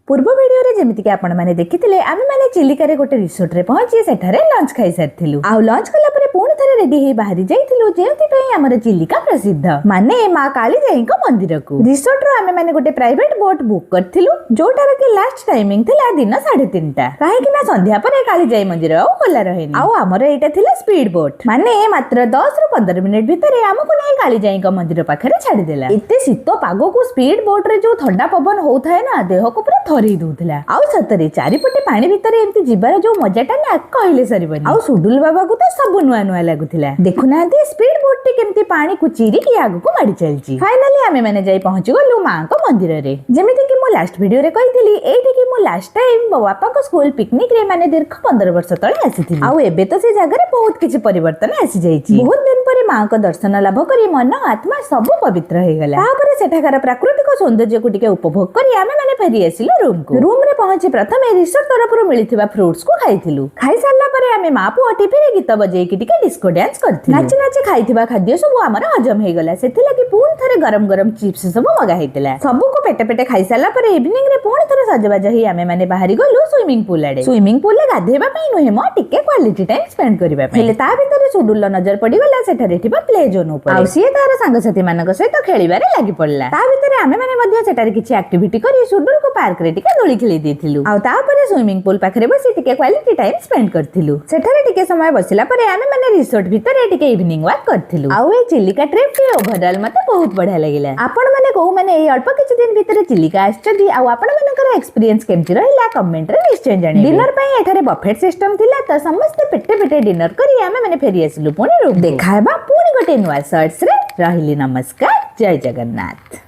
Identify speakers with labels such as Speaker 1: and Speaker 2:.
Speaker 1: पूर्व वीडियो रे जेमिति कि आपण माने देखिथिले आमे माने चिलिका रे गोटे रिसोर्ट रे पहुंची सेठारे लंच खाई सारथिलु आ लंच कला परे पुणी थरे रेडी हे बाहरी जाइथिलु जेउति पई हमर चिलिका प्रसिद्ध माने मां काली जाई को मंदिर को रिसोर्ट रो आमे माने गोटे प्राइवेट बोट बुक करथिलु जोटार के लास्ट टाइमिंग थिला दिन 3:30 काहे कि ना संध्या परे काली जाई मंदिर आ खोला रहेनी आ हमर एटा थिला स्पीड बोट माने मात्र 10 रु 15 मिनिट भितरे हमकु नै काली जाई को मंदिर पाखरे छाडी देला एते शीत पागो को स्पीड बोट रे जो ठंडा पवन होथाय ना देह को पूरा थरी दउथला आ सतरे चारिपटे पानी भितरे एमती जिबार जो मजाटा ना कहले सरीबनी आ सुडुल बाबा को तो सब नुआ नुआ लागुथिला देखुना स्पीड बोट टे केमती पानी को चिरी कि आगु को माडी चलची फाइनली आमे माने जाई पहुंची गलु मां को मंदिर रे जेमिति कि मो लास्ट वीडियो रे कहितली एठी कि मो लास्ट टाइम बापा को स्कूल पिकनिक रे माने दीर्घ 15 वर्ष तळे आसीथिली आ एबे तो से जगह रे बहुत किछि परिवर्तन आसी जाईची बहुत दिन परे मां को दर्शन लाभ करी मन आत्मा सब पवित्र हे गला तापरे सेठाकार प्राकृतिक सौंदर्य को टिके उपभोग करी आमे माने फेरी आसिलो रूम रे पहुंची प्रथमे रिसोर्ट तरफरु मिलिथिबा फ्रूट्स को खाइथिलु खाइ सारला परे आमे मा पुओ टीवी रे गीत बजेई कि टिके डिस्को डांस करथिलु नाची नाची खाइथिबा खाद्य सब हमर हजम हे गला सेथिला कि पूर्ण थरे गरम गरम चिप्स सब मगा हेतिला सबु को पेटे पेटे खाइ सारला परे इवनिंग रे पूर्ण थरे सजबाज ही आमे माने बाहरी गलु स्विमिंग पूल आडे स्विमिंग पूल ले गाधेबा पई नहे म टिके क्वालिटी टाइम स्पेंड करिबा पई हेले ता भितरे सुडुल्ल नजर पड़ी गला सेठारे थिबा प्ले जोन ऊपर आ सिए तार संग साथी मानक सहित खेलिबारे लागि पड़ला ता भितरे आमे माने मध्ये सेठारे किछि एक्टिविटी करी सुडुल को पार्क रे टिके दोली खेली देथिलु आ ता परे स्विमिंग पूल पाखरे बसी टिके क्वालिटी टाइम स्पेंड करथिलु सेठारे टिके समय बसिला परे आमे माने रिसोर्ट भितरे टिके इवनिंग वॉक करथिलु आ ए चिलिका ट्रिप के ओवरऑल मते बहुत बढ़िया लागिला आपण माने को माने ए अल्प किछि दिन भितरे चिलिका आछथि आ आपण मानकर एक्सपीरियंस केमति रहिला कमेंट रे निश्चय जानि डिनर पई एठारे बफेट सिस्टम थिला त समस्त पेटे पेटे डिनर करी आमे माने फेरी आसिलु पुनी रूम देखाबा पुनी गोटे नुवा शॉर्ट्स रे रहिली नमस्कार जय जगन्नाथ।